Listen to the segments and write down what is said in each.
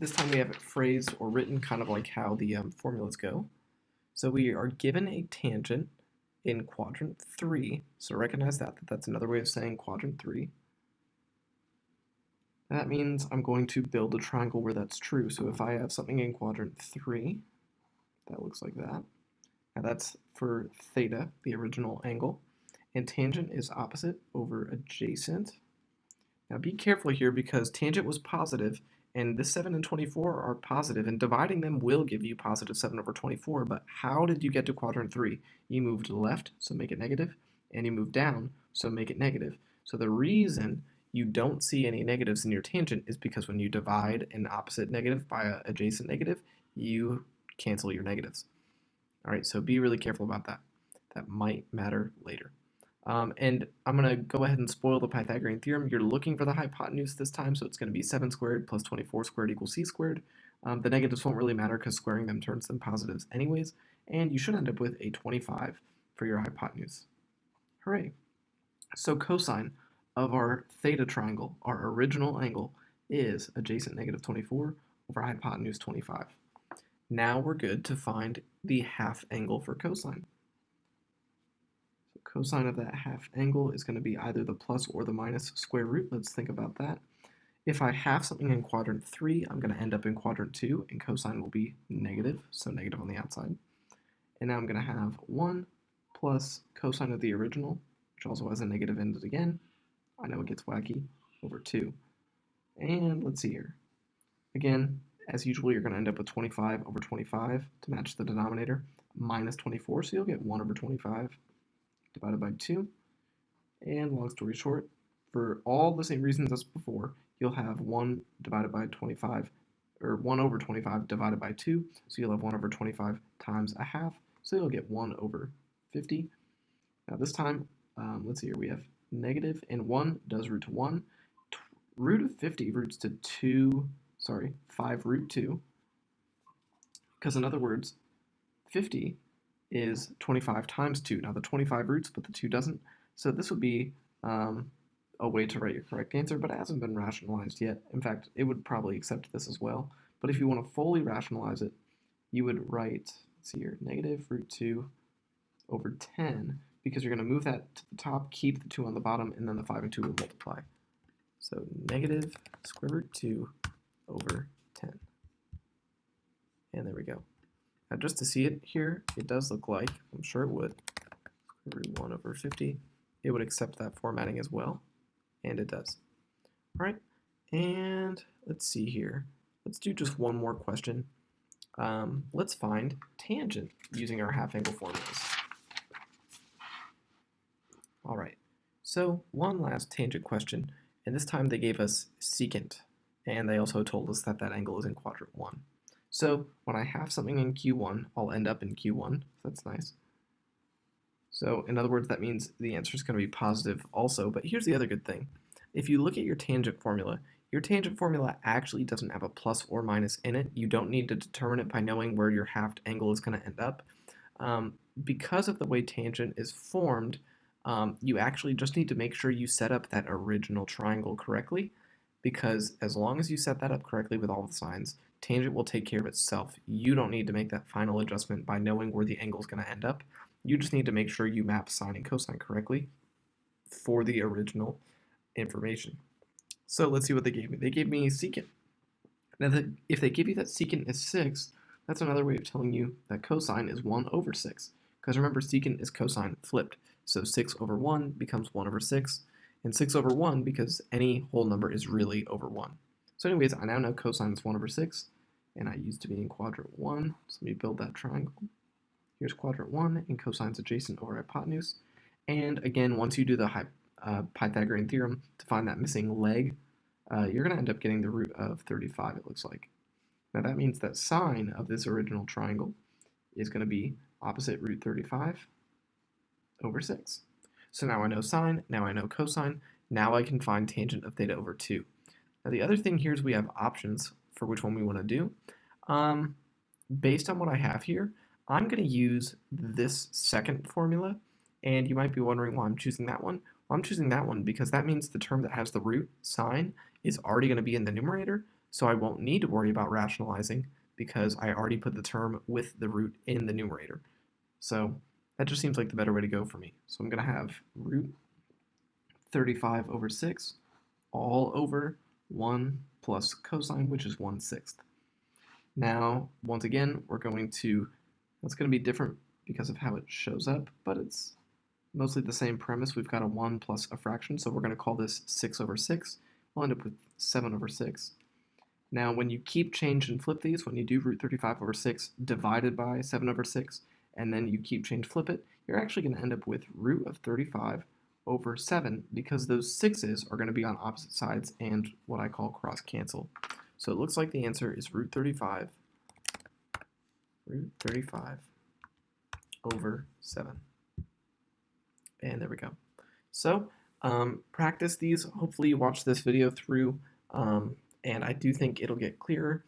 This time we have it phrased or written kind of like how the formulas go. So we are given a tangent in quadrant 3. So recognize that's another way of saying quadrant 3. That means I'm going to build a triangle where that's true. So if I have something in quadrant 3, that looks like that. Now that's for theta, the original angle. And tangent is opposite over adjacent. Now be careful here because tangent was positive, and this 7 and 24 are positive, and dividing them will give you positive 7 over 24, but how did you get to quadrant 3? You moved to the left, so make it negative, and you moved down, so make it negative. So the reason you don't see any negatives in your tangent is because when you divide an opposite negative by an adjacent negative, you cancel your negatives. All right, so be really careful about that. That might matter later. And I'm going to go ahead and spoil the Pythagorean theorem. You're looking for the hypotenuse this time, so it's going to be 7 squared plus 24 squared equals c squared. The negatives won't really matter because squaring them turns them positives anyways, and you should end up with a 25 for your hypotenuse. Hooray! So cosine of our theta triangle, our original angle, is adjacent negative 24 over hypotenuse 25. Now we're good to find the half angle for cosine. Cosine of that half angle is going to be either the plus or the minus square root. Let's think about that. If I have something in quadrant 3, I'm going to end up in quadrant 2, and cosine will be negative, so negative on the outside. And now I'm going to have 1 plus cosine of the original, which also has a negative in it again. I know it gets wacky, over 2. And let's see here. Again, as usual, you're going to end up with 25 over 25 to match the denominator, minus 24, so you'll get 1 over 25 divided by 2. And long story short, for all the same reasons as before, you'll have 1 divided by 25, or 1 over 25 divided by 2, so you'll have 1 over 25 times a half, so you'll get 1 over 50. Now this time, let's see here, we have negative, and 1 does root to 1. Root of 50 roots to 5 root 2, because in other words, 50 is 25 times 2. Now the 25 roots, but the 2 doesn't. So this would be a way to write your correct answer, but it hasn't been rationalized yet. In fact, it would probably accept this as well. But if you want to fully rationalize it, you would write, let's see here, negative root 2 over 10, because you're going to move that to the top, keep the 2 on the bottom, and then the 5 and 2 will multiply. So negative square root 2 over 10. And there we go. Now just to see it here, it does look like, I'm sure it would, root 1 over 50. It would accept that formatting as well, and it does. All right, and let's see here. Let's do just one more question. Let's find tangent using our half angle formulas. All right, so one last tangent question, and this time they gave us secant, and they also told us that that angle is in quadrant 1. So when I have something in Q1, I'll end up in Q1, so that's nice. So in other words, that means the answer is going to be positive also, but here's the other good thing. If you look at your tangent formula actually doesn't have a plus or minus in it. You don't need to determine it by knowing where your half angle is going to end up. Because of the way tangent is formed, you actually just need to make sure you set up that original triangle correctly, because as long as you set that up correctly with all the signs, tangent will take care of itself. You don't need to make that final adjustment by knowing where the angle is going to end up. You just need to make sure you map sine and cosine correctly for the original information. So let's see what they gave me. They gave me secant. Now, if they give you that secant is 6, that's another way of telling you that cosine is 1 over 6. Because remember, secant is cosine flipped. So 6 over 1 becomes 1 over 6. And 6 over 1, because any whole number is really over 1. So anyways, I now know cosine is 1 over 6, and I used to be in quadrant 1, so let me build that triangle. Here's quadrant 1, and cosine's adjacent over hypotenuse. And again, once you do the Pythagorean theorem to find that missing leg, you're going to end up getting the root of 35, it looks like. Now that means that sine of this original triangle is going to be opposite root 35 over 6. So now I know sine, now I know cosine, now I can find tangent of theta over 2. Now the other thing here is we have options for which one we want to do. Based on what I have here, I'm going to use this second formula, and you might be wondering why I'm choosing that one. Well, I'm choosing that one because that means the term that has the root, sine, is already going to be in the numerator, so I won't need to worry about rationalizing because I already put the term with the root in the numerator. So that just seems like the better way to go for me. So I'm going to have root 35 over 6 all over 1 plus cosine, which is 1/6. Now, once again, that's going to be different because of how it shows up, but it's mostly the same premise. We've got a 1 plus a fraction, so we're going to call this 6 over 6. We'll end up with 7 over 6. Now, when you keep change and flip these, when you do root 35 over 6 divided by 7 over 6, and then you keep change flip it, you're actually going to end up with root of 35 over 7 because those 6's are going to be on opposite sides and what I call cross cancel. So it looks like the answer is root 35 over 7. And there we go. So practice these. Hopefully you watch this video through, and I do think it'll get clearer.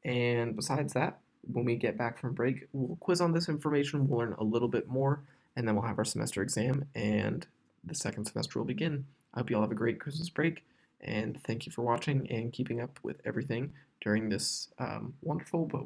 And besides that, when we get back from break, we'll quiz on this information, we'll learn a little bit more, and then we'll have our semester exam, and the second semester will begin. I hope you all have a great Christmas break, and thank you for watching and keeping up with everything during this wonderful but